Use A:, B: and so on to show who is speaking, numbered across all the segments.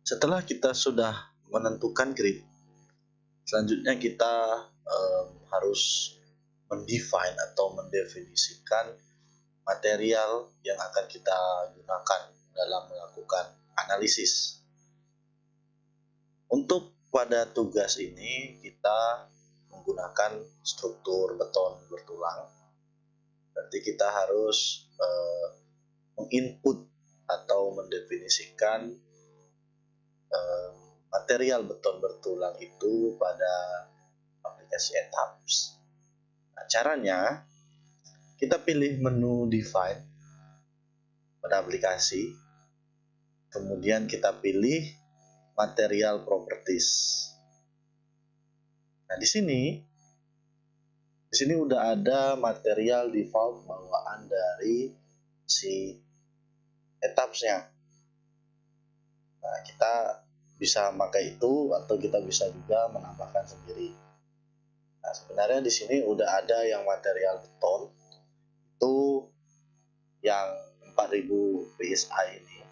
A: Setelah kita sudah menentukan grid, selanjutnya kita harus mendefine atau mendefinisikan material yang akan kita gunakan dalam melakukan analisis. Untuk pada tugas ini kita menggunakan struktur beton bertulang. Berarti kita harus menginput atau mendefinisikan material beton bertulang itu pada aplikasi ETABS. Nah, caranya kita pilih menu define pada aplikasi, kemudian kita pilih material properties. Nah, di sini udah ada material default bawaan dari si ETABS-nya. Nah, kita bisa pakai itu atau kita bisa juga menambahkan sendiri. Nah, sebenarnya di sini udah ada yang material beton itu yang 4000 PSI ini.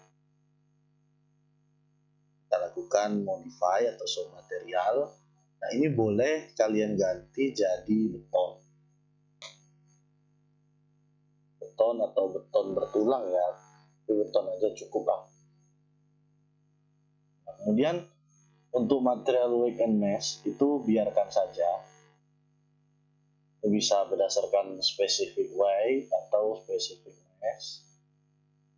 A: Kita lakukan modify atau show material. Nah, ini boleh kalian ganti jadi beton. Beton atau beton bertulang ya. Itu beton aja cukup lah. Nah, kemudian untuk material wake and mesh itu biarkan saja. Bisa berdasarkan specific weight atau specific mesh.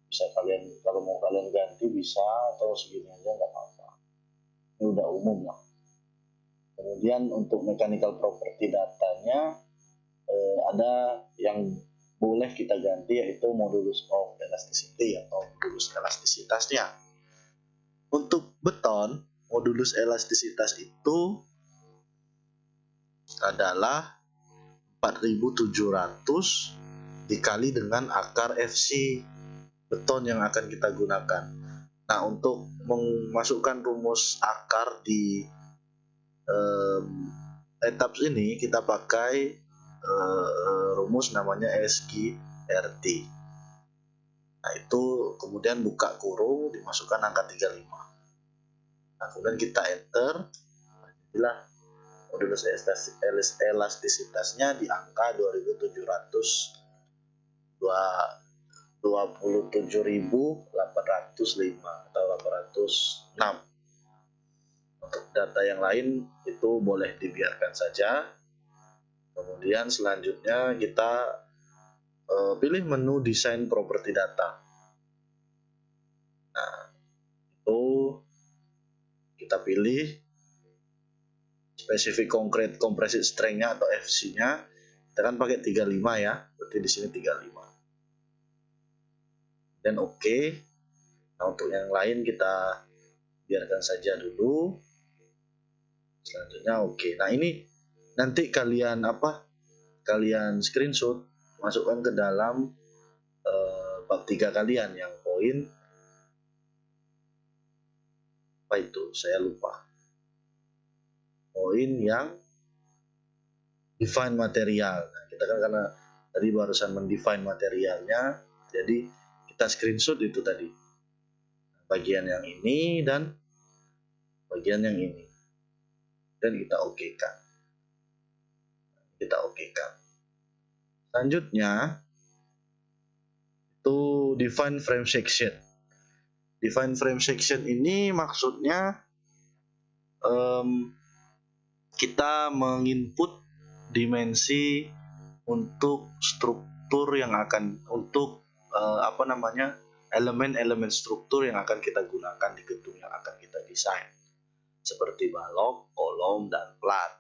A: Bisa kalian, kalau mau kalian ganti bisa, atau segini aja nggak apa-apa. Ini udah umum lah. Kemudian untuk mechanical property datanya ada yang boleh kita ganti, yaitu modulus of elasticity atau modulus elastisitasnya. Untuk beton, modulus elastisitas itu adalah 4700 dikali dengan akar FC beton yang akan kita gunakan. Nah, untuk memasukkan rumus akar di ETABS ini kita pakai rumus namanya SGRT. Nah, itu kemudian buka kurung, dimasukkan angka 35. Nah, kemudian kita enter. Jadilah modulus elastisitasnya di angka 27.805 atau 806. Untuk data yang lain itu boleh dibiarkan saja. Kemudian selanjutnya kita pilih menu desain properti data. Nah, itu kita pilih spesifik concrete composite strength-nya atau FC-nya. Kita kan pakai 35 ya, berarti di sini 35. Dan oke. Nah, untuk yang lain kita biarkan saja dulu. Selanjutnya oke. Nah, ini nanti kalian screenshot, masukkan ke dalam bab 3 kalian yang poin apa itu, saya lupa. Poin yang define material. Nah, kita kan karena tadi barusan mendefine materialnya, jadi kita screenshot itu tadi. Bagian yang ini dan bagian yang ini. Dan kita okekan. Selanjutnya itu define frame section. Define frame section ini maksudnya kita menginput dimensi untuk struktur yang akan elemen-elemen struktur yang akan kita gunakan di gedung yang akan kita desain, seperti balok, kolom, dan plat.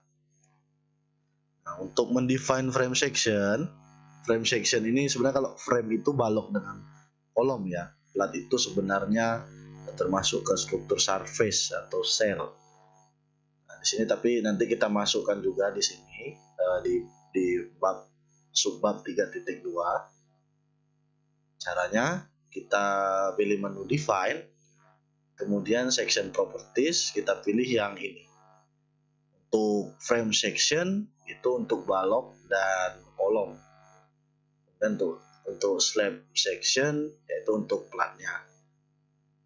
A: Nah, untuk mendefine frame section ini sebenarnya kalau frame itu balok dengan kolom ya. Plat itu sebenarnya termasuk ke struktur surface atau shell. Nah, di sini tapi nanti kita masukkan juga di sini di bab subbab 3.2. Caranya kita pilih menu define, kemudian section properties kita pilih yang ini. Untuk frame section itu untuk balok dan kolom. Dan untuk slab section yaitu untuk platnya.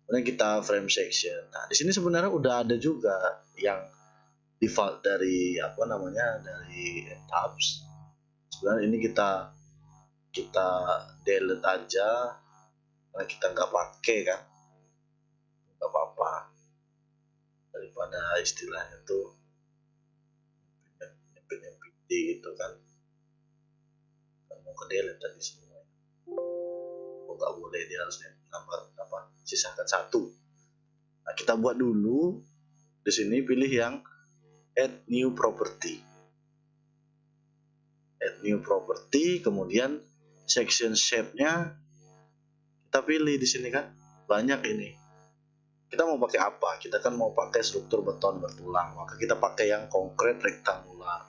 A: Kemudian kita frame section. Nah, di sini sebenarnya udah ada juga yang default dari dari tabs. Sebenarnya ini kita delete aja karena kita nggak pakai kan, nggak apa-apa, daripada istilahnya tuh nyepit gitu kan. Mau ke delete tadi semua, nggak boleh, dia harus nambah sisakan satu. Nah, kita buat dulu di sini, pilih yang add new property, kemudian section shape-nya kita pilih di sini kan, banyak ini. Kita mau pakai apa? Kita kan mau pakai struktur beton bertulang, maka kita pakai yang konkret rektangular.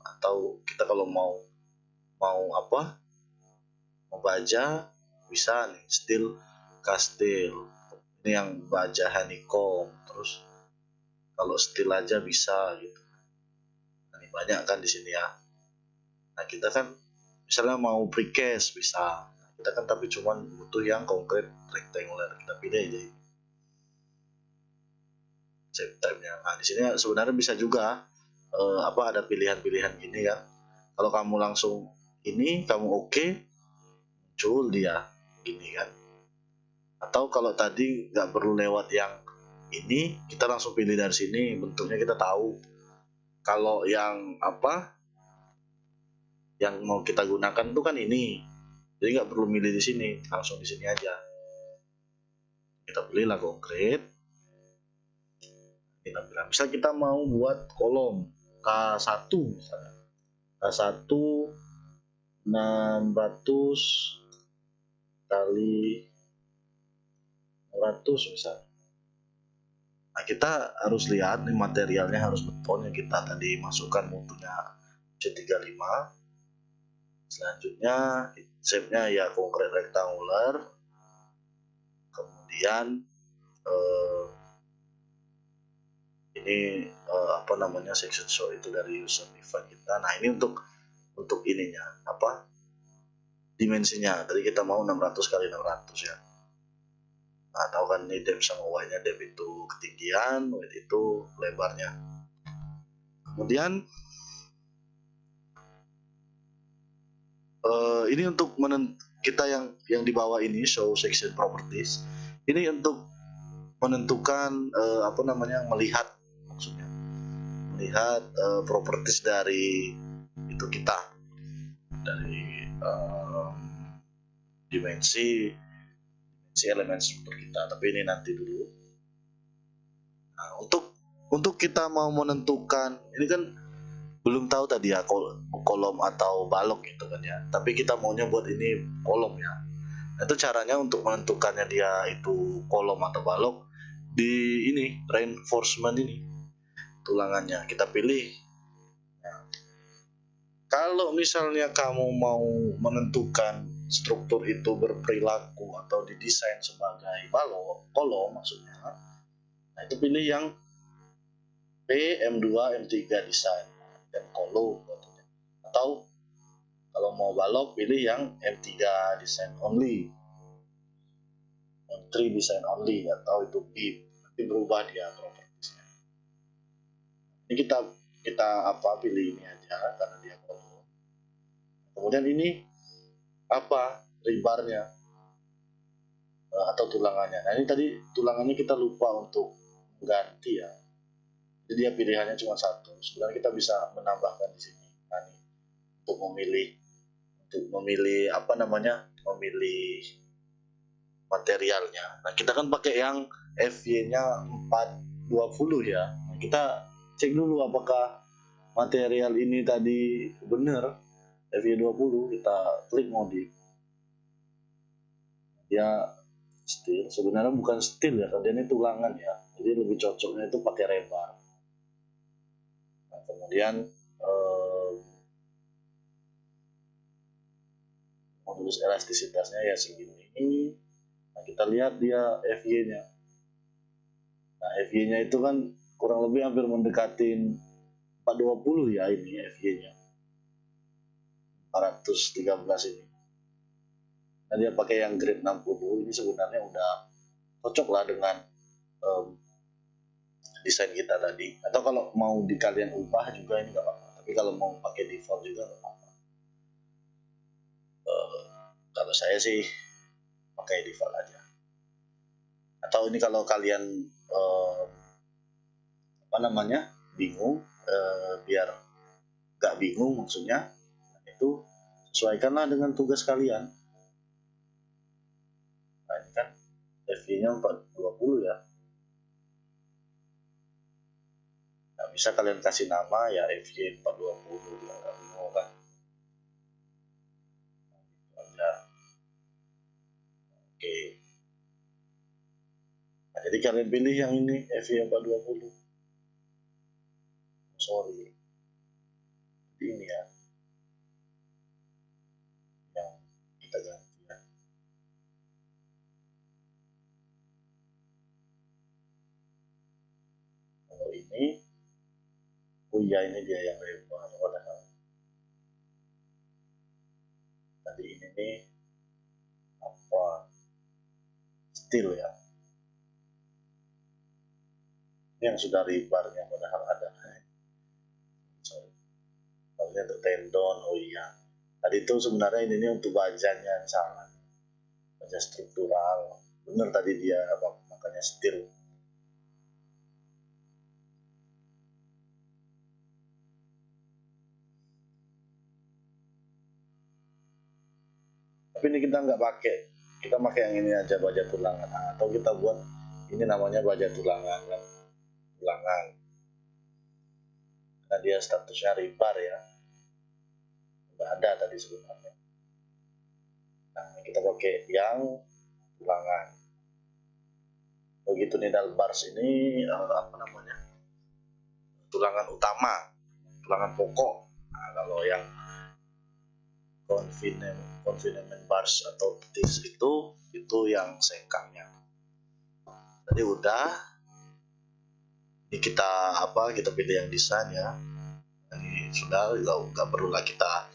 A: Atau kita kalau mau baja bisa nih, steel castle. Ini yang baja honeycomb. Terus kalau steel aja bisa gitu. Nah, ini banyak kan di sini ya. Nah, kita kan misalnya mau precast bisa. Nah, kita kan tapi cuman butuh yang konkret rectangular. Kita pilih aja ini. Save time-nya. Nah, di sini sebenarnya bisa juga ada pilihan-pilihan gini ya. Kalau kamu langsung ini, kamu oke, muncul dia gini kan. Atau kalau tadi nggak perlu lewat yang ini, kita langsung pilih dari sini, bentuknya kita tahu. Kalau yang yang mau kita gunakan itu kan ini, jadi nggak perlu milih di sini, langsung di sini aja. Kita pilihlah konkret. Kita bilang, misal kita mau buat kolom K1 misalnya, K1 600 kali 600 misalnya. Nah, kita harus lihat nih materialnya harus beton yang kita tadi masukkan, mutunya C35. Selanjutnya shape-nya ya konkret rektangular. Kemudian ini section show itu dari user define kita. Nah, ini untuk ininya dimensinya. Tadi kita mau 600 kali 600 ya. Nah, tahu kan ini depth sama y-nya, depth itu ketinggian, width itu lebarnya. Kemudian ini untuk kita yang di bawah ini show section properties. Ini untuk menentukan melihat properties dari itu kita, dari dimensi elemen struktur kita. Tapi ini nanti dulu. Nah, untuk kita mau menentukan, ini kan belum tahu tadi ya kolom atau balok gitu kan ya, tapi kita maunya buat ini kolom ya. Nah, itu caranya untuk menentukannya dia itu kolom atau balok, di ini reinforcement ini tulangannya kita pilih. Nah, kalau misalnya kamu mau menentukan struktur itu berperilaku atau didesain sebagai balok kolom maksudnya, nah itu pilih yang P, M2, M3 desain dan kolom. Atau kalau mau balok pilih yang M3 design only, M3 design only, atau itu beam. Nanti berubah dia propertiesnya. Ini kita pilih ini aja karena dia kolom. Kemudian ini rebarnya atau tulangannya. Nah, ini tadi tulangannya kita lupa untuk mengganti ya. Jadi dia pilihannya cuma satu. Sebenarnya kita bisa menambahkan di sini. Nah, ini untuk memilih memilih materialnya. Nah, kita kan pakai yang FY-nya 420 ya. Nah, kita cek dulu apakah material ini tadi benar FY20. Kita klik modif. Dia steel, sebenarnya bukan steel ya, karena ini tulangan ya. Jadi lebih cocoknya itu pakai rebar. Nah, kemudian modulus elastisitasnya ya segini. Nah, kita lihat dia FY-nya. Nah, FY-nya itu kan kurang lebih hampir mendekatin 420 ya, ini FY-nya 413 ini. Nah, dia pakai yang grade 60 ini sebenarnya udah cocok lah dengan desain kita tadi. Atau kalau mau kalian ubah juga ini nggak apa-apa. Tapi kalau mau pakai default juga nggak apa-apa. Kalau saya sih pakai default aja. Atau ini kalau kalian bingung, biar nggak bingung maksudnya, itu sesuaikanlah dengan tugas kalian. Nah, ini kan FY-nya 420 ya. Nah, bisa kalian kasih nama ya FY 420 ya, nggak bingung kan. Nah, oke. Nah, jadi kalian pilih yang ini FY 420. Sorry. Jadi ini ya. Yang kita ganti ya. Kalau ini, oh iya ini dia yang lebar. Padahal tadi ini nih apa steel ya. Ini yang sudah lebarnya padahal ada. Sorry. Kalau ini untuk tendon, oh iya. Tadi itu sebenarnya ini untuk bajanya salah. Baja struktural. Benar tadi dia makanya steel. Tapi ini kita nggak pakai, kita pakai yang ini aja baja tulangan, atau kita buat ini namanya baja tulangan kan, tulangan. Nah dia statusnya rebar ya, nggak ada tadi sebenarnya. Nah kita pakai yang tulangan. Begitu needle bars ini tulangan utama, tulangan pokok. Nah, kalau yang confinement bars atau betis itu yang sengkangnya. Tadi udah, ini kita pilih yang desain ya. Ini sudah nggak perlu lah kita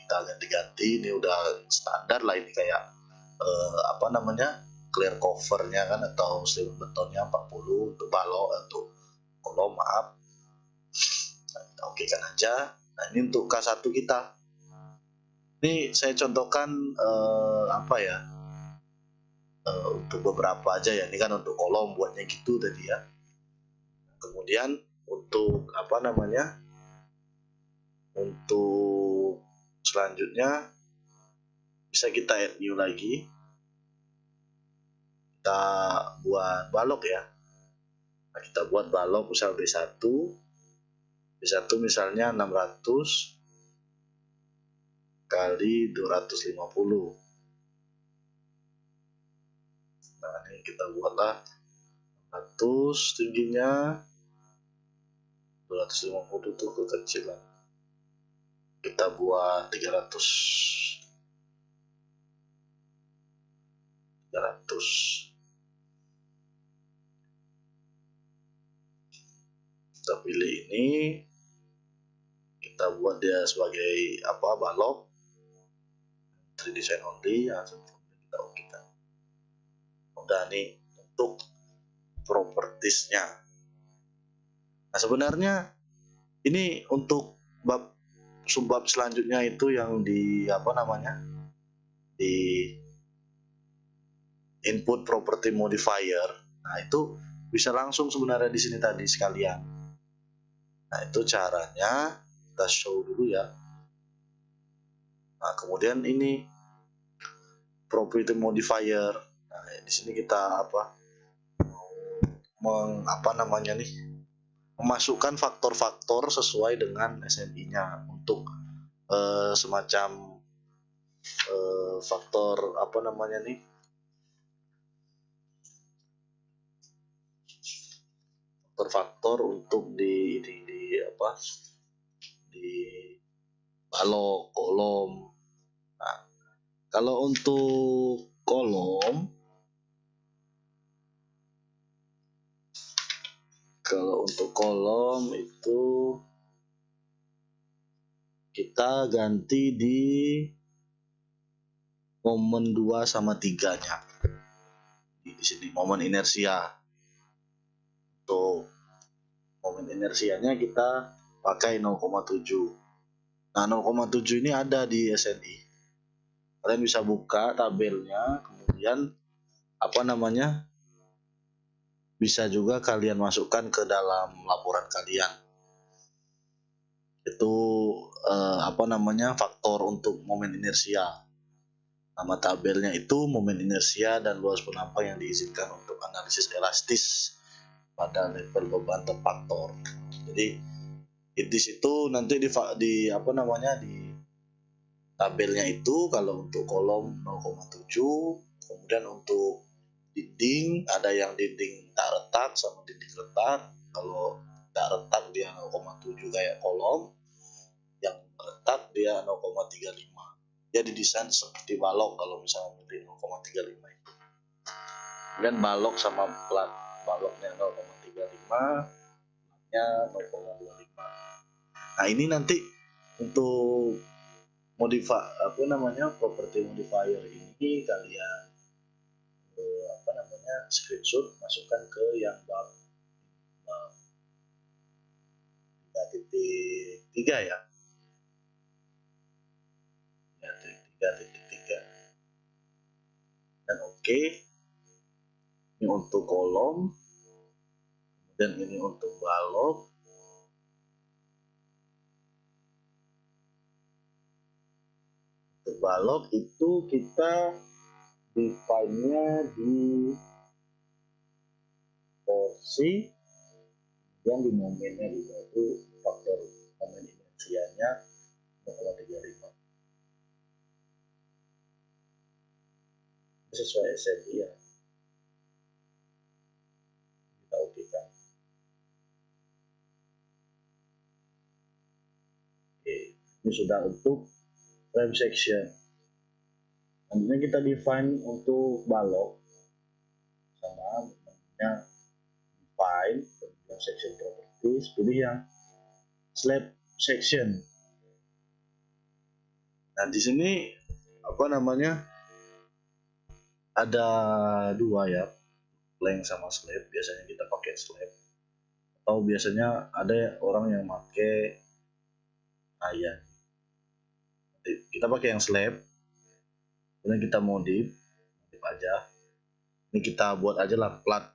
A: kita ganti-ganti. Ini udah standar lah, ini kayak clear covernya kan, atau slim betonnya 40 untuk balok, untuk kolom maaf. Nah, kita oke kan aja. Nah ini untuk K1 kita, ini saya contohkan untuk beberapa aja ya. Ini kan untuk kolom buatnya gitu tadi ya. Kemudian untuk untuk selanjutnya bisa kita add new lagi. Kita buat balok ya. Nah, kita buat balok misal B1 misalnya 600 kali 250. Nah ini kita buatlah 100 tingginya, 250 itu kekecilan. Kita buat 300. Kita pilih ini, kita buat dia sebagai balok 3D design only ya, kita oke kan. Udah nih untuk propertiesnya. Nah sebenarnya ini untuk subbab selanjutnya itu yang di di input property modifier. Nah itu bisa langsung sebenarnya di sini tadi sekalian. Nah itu caranya kita show dulu ya. Nah kemudian ini property modifier. Nah di sini kita memasukkan faktor-faktor sesuai dengan SMI-nya untuk semacam faktor faktor untuk di balok kolom. Nah, kalau untuk kolom itu kita ganti di momen 2 sama 3-nya. Di sini momen inersia. Untuk momen inersianya kita pakai 0,7. Nah, 0,7 ini ada di SNI. Kalian bisa buka tabelnya, kemudian bisa juga kalian masukkan ke dalam laporan kalian. Itu faktor untuk momen inersia. Nama tabelnya itu momen inersia dan luas penampang yang diizinkan untuk analisis elastis pada level beban terfaktor. Jadi di situ nanti di tabelnya itu kalau untuk kolom 0,7, kemudian untuk dinding ada yang dinding tak retak sama dinding retak. Kalau tak retak dia 0,7 kayak kolom, yang retak dia 0,35. Dia didesain seperti balok kalau misalnya beli 0,35 itu. Kemudian balok sama plat baloknya 0,35, nya 0,25. Nah, ini nanti untuk property modifier ini kalian screenshot, masukkan ke yang bab 3.3 ya. 3.3 dan oke. Ini untuk kolom, dan ini untuk balok. Untuk balok itu kita define-nya di porsi, yang di momennya juga itu faktor momen inersianya 0,35. Sesuai SNI ya. Kita okekan. Oke, ini sudah untuk frame section. Nantinya kita define untuk balok sama namanya define, kemudian section properties, pilih yang slab section. Nah, di sini ada dua ya, plank sama slab. Biasanya kita pakai slab, atau biasanya ada orang yang pakai iron. Kita pakai yang slab, kemudian kita modif aja. Ini kita buat aja lah plat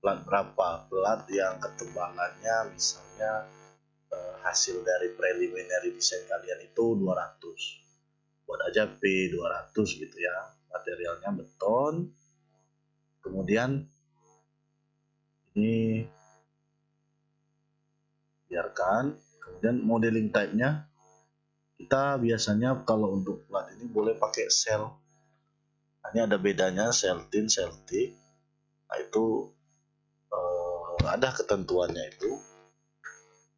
A: berapa, plat yang ketebalannya misalnya hasil dari preliminary design kalian itu 200. Buat aja P200 gitu ya. Materialnya beton. Kemudian ini biarkan. Kemudian modeling type-nya kita biasanya kalau untuk plat ini boleh pakai sel. Nah, ini ada bedanya sel thin, sel thick. Nah, itu ada ketentuannya itu.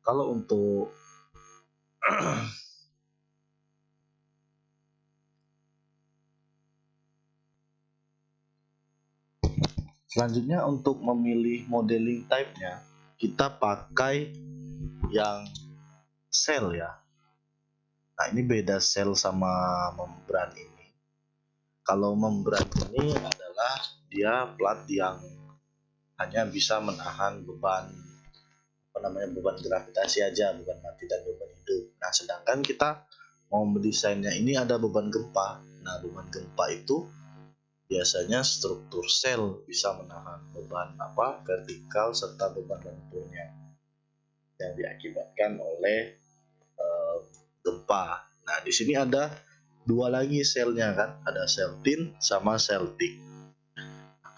A: Kalau untuk selanjutnya untuk memilih modeling type-nya, kita pakai yang sel ya. Nah, ini beda sel sama membran ini. Kalau membran ini adalah dia plat yang hanya bisa menahan beban beban gravitasi aja, beban mati dan beban hidup. Nah, sedangkan kita mau mendesainnya ini ada beban gempa. Nah, beban gempa itu biasanya struktur sel bisa menahan beban vertikal serta beban lenturnya yang diakibatkan oleh gempa. Nah, di sini ada dua lagi selnya kan, ada sel thin sama sel thick.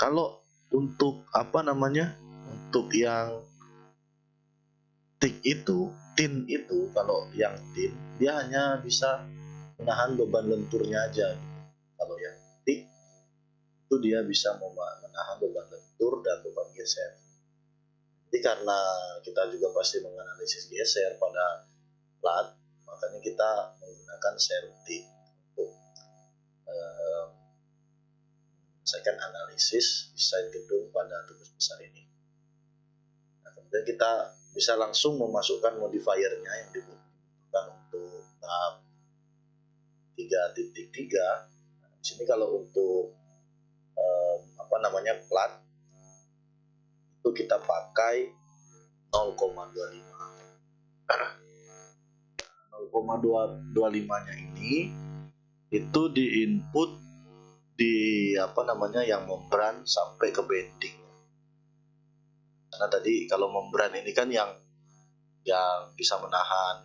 A: Kalau untuk untuk yang thin itu kalau yang thin dia hanya bisa menahan beban lenturnya aja gitu. Kalau yang thick itu dia bisa menahan beban lentur dan beban geser. Jadi karena kita juga pasti menganalisis geser pada plat, makanya kita menggunakan sel thick untuk menyelesaikan analisis desain gedung pada tugas besar ini. Nah, dan kita bisa langsung memasukkan modifiernya yang dibutuhkan untuk tahap 3.3. Di sini kalau untuk plat itu kita pakai 0,25. 0,25 nya ini itu di input di yang membran sampai ke bending. Karena tadi kalau membran ini kan yang bisa menahan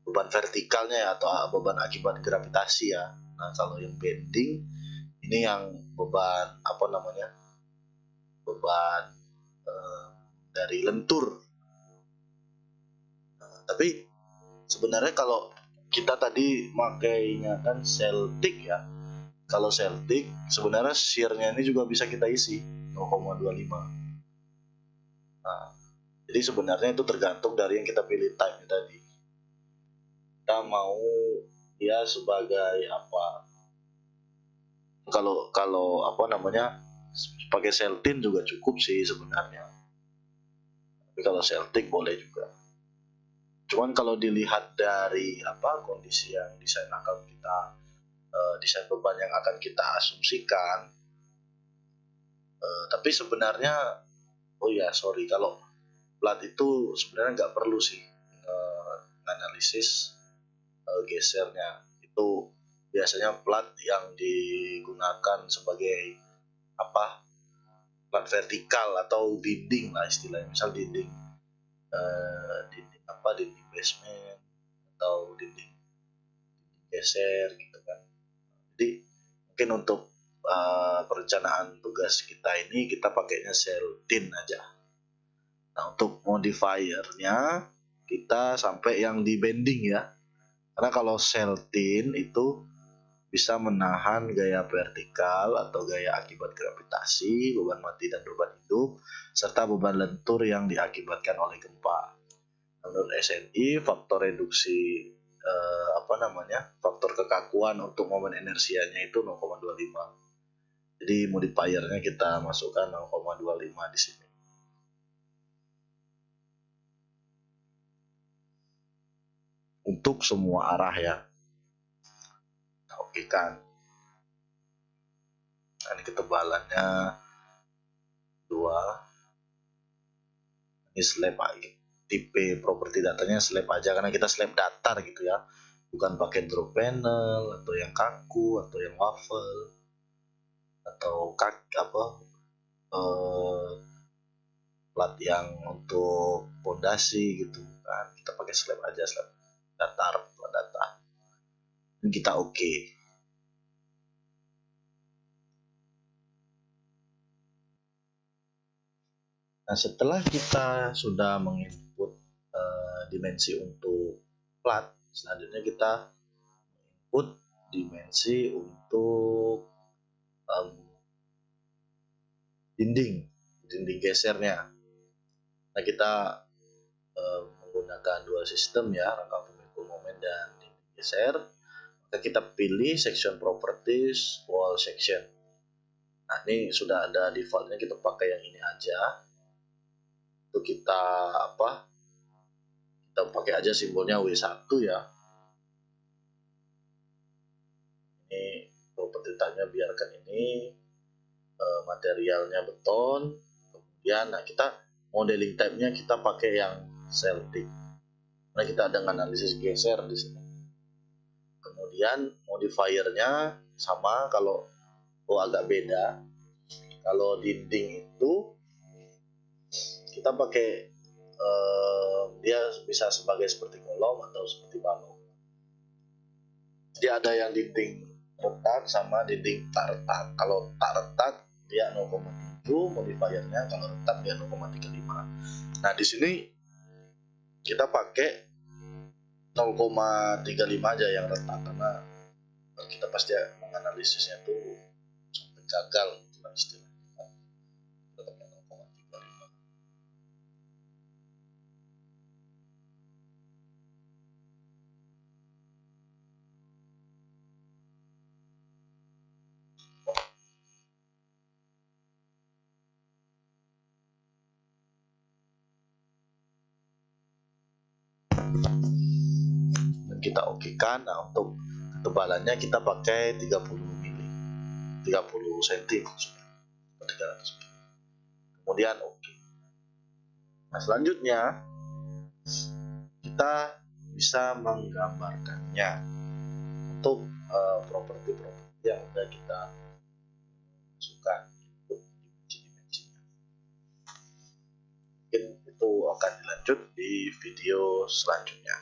A: beban vertikalnya ya, atau beban akibat gravitasi ya. Nah, kalau yang bending ini yang beban dari lentur. Nah, tapi sebenarnya kalau kita tadi makainya kan Celtic ya. Kalau Celtic sebenarnya shear-nya ini juga bisa kita isi 0,25. Nah, jadi sebenarnya itu tergantung dari yang kita pilih type tadi. Kita mau ya sebagai apa? Kalau pakai Celtin juga cukup sih sebenarnya. Tapi kalau Celtic boleh juga. Cuman kalau dilihat dari kondisi yang desain akan kita desain beban yang akan kita asumsikan, tapi sebenarnya kalau plat itu sebenarnya nggak perlu sih analisis gesernya. Itu biasanya plat yang digunakan sebagai plat vertikal atau dinding lah istilahnya, misal dinding basement atau dinding geser gitu kan. Jadi mungkin untuk perencanaan tugas kita ini kita pakainya Celtin aja. Nah, untuk modifiernya kita sampai yang di bending ya. Karena kalau Celtin itu bisa menahan gaya vertikal atau gaya akibat gravitasi, beban mati dan beban hidup, serta beban lentur yang diakibatkan oleh gempa. Menurut SNI, faktor reduksi faktor kekakuan untuk momen inersianya itu 0,25. Jadi modifiernya kita masukkan 0,25 di sini. Untuk semua arah ya. Oke kan. Ini ketebalannya 2. Ini slab aja. Tipe properti datanya slab aja karena kita slab datar gitu ya. Bukan pakai drop panel atau yang kaku atau yang waffle atau plat yang untuk pondasi gitu kan. Kita pakai slab aja, slab datar, plat datar. Dan kita oke. Nah, setelah kita sudah menginput dimensi untuk plat, selanjutnya kita input dimensi untuk dinding gesernya. Nah, kita menggunakan dua sistem ya, rangka pemikul momen dan dinding geser. Maka kita pilih section properties wall section. Nah, ini sudah ada defaultnya, kita pakai yang ini aja. Itu kita pakai aja simbolnya W1 ya. Ini properti type-nya biarkan ini, materialnya beton. Kemudian kita modeling type-nya kita pakai yang Celtic. Nah, kita ada analisis geser di sini. Kemudian modifiernya sama, kalau agak beda. Kalau dinding itu kita pakai dia bisa seperti kolom atau seperti balok. Jadi ada yang dinding retak sama dinding tak retak. Kalau tak retak dia 0,7 modifiernya, kalau retak dia 0,35. Nah, di sini kita pakai 0,35 aja yang retak karena kita pasti menganalisisnya tuh sampai gagal istilahnya. dan kita okekan. Nah, untuk ketebalannya kita pakai 30 mili, 30 cm maksudnya, 300 mili. Kemudian oke. Nah, selanjutnya kita bisa menggambarkannya untuk properti-properti yang sudah kita masukkan untuk dimensi-dimensinya. Mungkin itu akan dilanjut di video selanjutnya.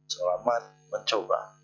A: Selamat mencoba.